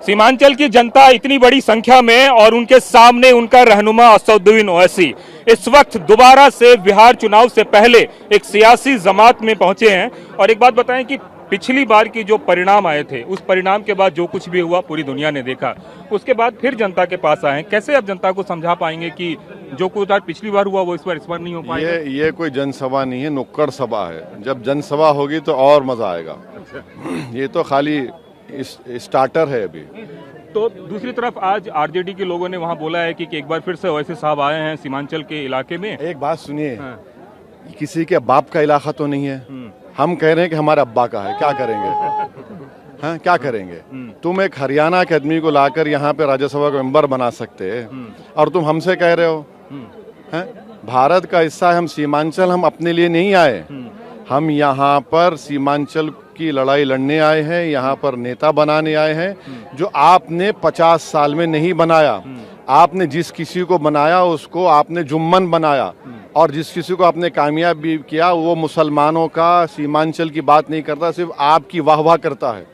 सीमांचल की जनता इतनी बड़ी संख्या में और उनके सामने उनका रहनुमा असदुद्दीन ओवैसी इस वक्त दोबारा से बिहार चुनाव से पहले एक सियासी जमात में पहुंचे हैं। और एक बात बताएं कि पिछली बार की जो परिणाम आए थे उस परिणाम के बाद जो कुछ भी हुआ पूरी दुनिया ने देखा, उसके बाद फिर जनता के पास आए। कैसे अब जनता को समझा पाएंगे कि जो कुछ आज पिछली बार हुआ वो इस बार नहीं हो पाएगा? ये कोई जनसभा नहीं है, नुक्कड़ सभा है। जब जनसभा होगी तो और मजा आएगा। ये तो खाली स्टार्टर है अभी। तो दूसरी तरफ आज आरजेडी के लोगों ने वहां बोला है कि एक बार फिर से ओवैसी साहब आए हैं सीमांचल के इलाके में। एक बात सुनिए, हाँ। किसी के बाप का इलाका तो नहीं है। हम कह रहे हैं कि हमारे अब्बा का है, क्या करेंगे? हाँ, क्या करेंगे? तुम एक हरियाणा के आदमी को लाकर यहाँ पे राज्यसभा का मेंबर बना सकते हैं और तुम हमसे कह रहे हो हैं? भारत का हिस्सा है, हम सीमांचल, हम अपने लिए नहीं आए। हम यहाँ पर सीमांचल की लड़ाई लड़ने आए हैं, यहाँ पर नेता बनाने आए हैं जो आपने 50 साल में नहीं बनाया। आपने जिस किसी को बनाया उसको आपने जुम्मन बनाया, और जिस किसी को आपने कामयाब भी किया वो मुसलमानों का, सीमांचल की बात नहीं करता, सिर्फ आपकी वाह करता है।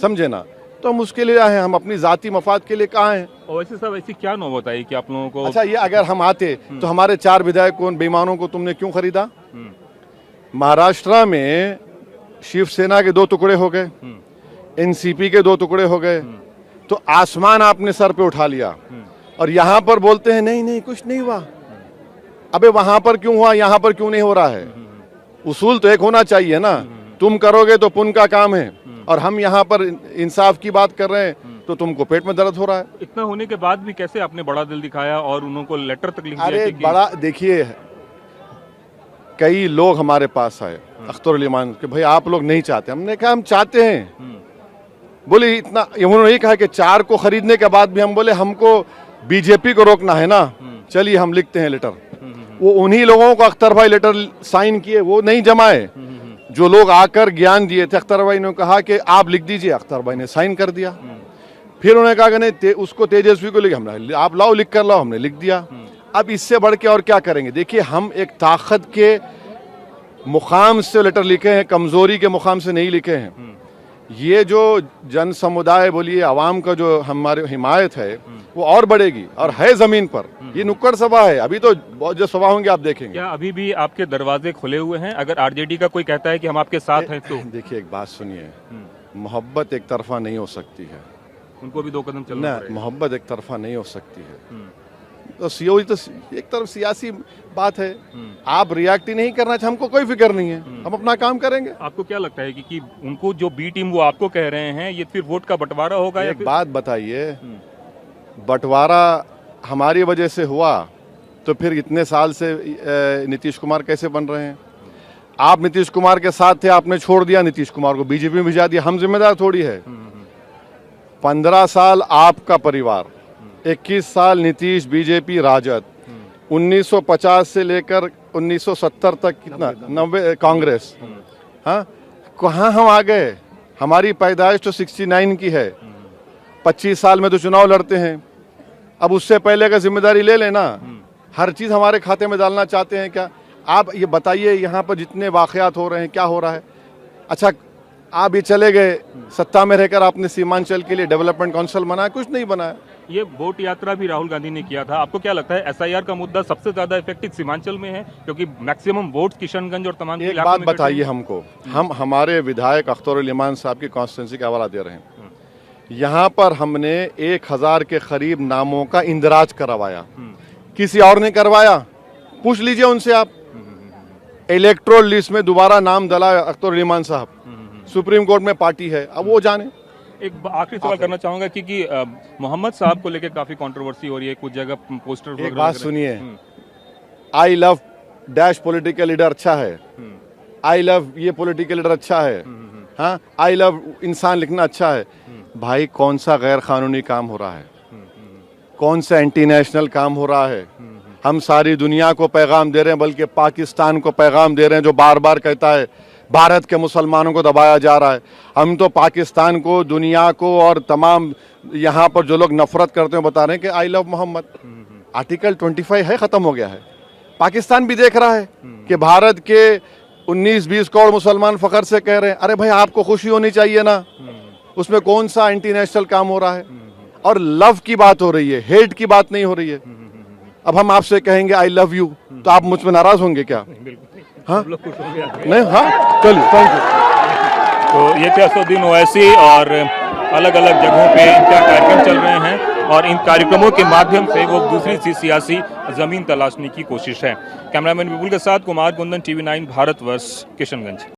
समझे ना? तो हम उसके लिए आए हैं, हम अपनी जाती मफाद के लिए कहाँ हैं। ओवैसी साहब ऐसी क्या नौबत आई कि आप लोगों को? अच्छा, ये अगर हम आते तो हमारे 4 विधायकों बेईमानों को तुमने क्यों खरीदा? महाराष्ट्र में शिवसेना के 2 टुकड़े हो गए, एनसीपी के 2 टुकड़े हो गए, तो आसमान आपने सर पे उठा लिया। और यहाँ पर बोलते हैं नहीं नहीं कुछ नहीं हुआ। अबे वहां पर क्यों हुआ, यहाँ पर क्यों नहीं हो रहा है? उसूल तो एक होना चाहिए ना। तुम करोगे तो पुण्य का काम है, और हम यहाँ पर इंसाफ की बात कर रहे हैं तो तुमको पेट में दर्द हो रहा है। इतना होने के बाद भी कैसे आपने बड़ा दिल दिखाया और उनको लेटर तक लिख दिया? अरे बड़ा, देखिए कई लोग हमारे पास आए, अख्तर अली मान के भाई आप लोग नहीं चाहते। हमने कहा हम चाहते हैं। बोले इतना, उन्होंने यही कहा कि 4 को खरीदने के बाद भी हम बोले हमको बीजेपी को रोकना है ना, चलिए हम लिखते हैं लेटर। वो उन्हीं लोगों को अख्तर भाई लेटर साइन किए, वो नहीं जमाए। जो लोग आकर ज्ञान दिए थे, अख्तर भाई ने कहा कि आप लिख दीजिए, अख्तर भाई ने साइन कर दिया। फिर उन्होंने कहा कि नहीं उसको तेजस्वी को लिख, हमने आप लाओ लिख कर लाओ, हमने लिख दिया। अब इससे बढ़ के और क्या करेंगे? देखिए हम एक ताकत के मुकाम से लेटर लिखे हैं, कमजोरी के मुकाम से नहीं लिखे हैं। ये जो जन समुदाय बोलिए आवाम का जो हमारे हिमायत है वो और बढ़ेगी, और है जमीन पर। ये नुक्कड़ सभा है, अभी तो बहुत जो सभा होंगे आप देखेंगे। क्या अभी भी आपके दरवाजे खुले हुए हैं? अगर आरजेडी का कोई कहता है कि हम आपके साथ हैं तो? देखिए एक बात सुनिए, मोहब्बत एक तरफा नहीं हो सकती है। उनको भी 2 कदम चलना पड़ेगा। मोहब्बत एक तरफा नहीं हो सकती है। तो सीओ तो एक तरफ सियासी बात है। आप रिएक्ट ही नहीं करना चाहिए, हमको कोई फिक्र नहीं है, हम अपना काम करेंगे। आपको क्या लगता है कि उनको जो बी टीम वो आपको कह रहे हैं, ये फिर वोट का बंटवारा होगा? एक बात बताइए, बंटवारा हमारी वजह से हुआ तो फिर इतने साल से नीतीश कुमार कैसे बन रहे हैं? आप नीतीश कुमार के साथ थे, आपने छोड़ दिया नीतीश कुमार को, बीजेपी में भिजा दिया। हम जिम्मेदार थोड़ी है। 15 साल आपका परिवार, 21 साल नीतीश, बीजेपी, राजद, 1950 से लेकर 1970 तक कितना 90 कांग्रेस। हाँ, कहाँ हम आ गए? हमारी पैदाइश तो 69 की है। 25 साल में तो चुनाव लड़ते हैं। अब उससे पहले का जिम्मेदारी ले लेना। हर चीज हमारे खाते में डालना चाहते हैं क्या? आप ये बताइए, यहाँ पर जितने वाकयात हो रहे हैं क्या हो रहा है? अच्छा, आप ये चले गए सत्ता में रहकर, आपने सीमांचल के लिए डेवलपमेंट काउंसिल बनाया, कुछ नहीं बनाया। ये वोट यात्रा भी राहुल गांधी ने किया था। आपको क्या लगता है एसआईआर का मुद्दा सबसे ज्यादा इफेक्टिव सीमांचल में है, क्योंकि मैक्सिमम वोट किशनगंज और तमाम एक बात बताइए हमको, हम हमारे विधायक अख्तर अली मान साहब की कॉन्स्टिट्यूंसी का हवाला दे रहे हैं। यहाँ पर हमने 1000 के करीब नामों का इंदराज करवाया, किसी और ने करवाया? पूछ लीजिए उनसे आप। इलेक्ट्रोल लिस्ट में दोबारा नाम डला अख्तर अली मान साहब, सुप्रीम कोर्ट में पार्टी है, अब वो जाने। एक आखिरी सवाल करना चाहूंगा क्योंकि मोहम्मद साहब को लेकर काफी कंट्रोवर्सी हो रही है, कुछ जगह पोस्टर। एक बात सुनिए, I love dash political leader अच्छा है, आई लव ये पॉलिटिकल लीडर अच्छा है, हाँ, आई लव इंसान लिखना अच्छा है। भाई कौन सा गैर कानूनी काम हो रहा है? कौन सा एंटी नेशनल काम हो रहा है? हम सारी दुनिया को पैगाम दे रहे हैं, बल्कि पाकिस्तान को पैगाम दे रहे हैं जो बार बार कहता है भारत के मुसलमानों को दबाया जा रहा है। हम तो पाकिस्तान को, दुनिया को और तमाम यहाँ पर जो लोग नफरत करते हैं बता रहे हैं कि आई लव मोहम्मद। आर्टिकल 25 है, खत्म हो गया है। पाकिस्तान भी देख रहा है कि भारत के 19-20 करोड़ मुसलमान फखर से कह रहे हैं, अरे भाई आपको खुशी होनी चाहिए ना, उसमें कौन सा एंटी नेशनल काम हो रहा है? और लव की बात हो रही है, हेट की बात नहीं हो रही है। अब हम आपसे कहेंगे आई लव यू, तो आप मुझ पर नाराज होंगे क्या? हाँ नहीं, हाँ चलिए, थैंक यू। तो ये थे असदुद्दीन ओवैसी और अलग अलग जगहों पे इनका कार्यक्रम चल रहे हैं और इन कार्यक्रमों के माध्यम से वो दूसरी सी सियासी जमीन तलाशने की कोशिश है। कैमरामैन विपुल के साथ कुमार कुंदन, TV9 भारतवर्ष, किशनगंज।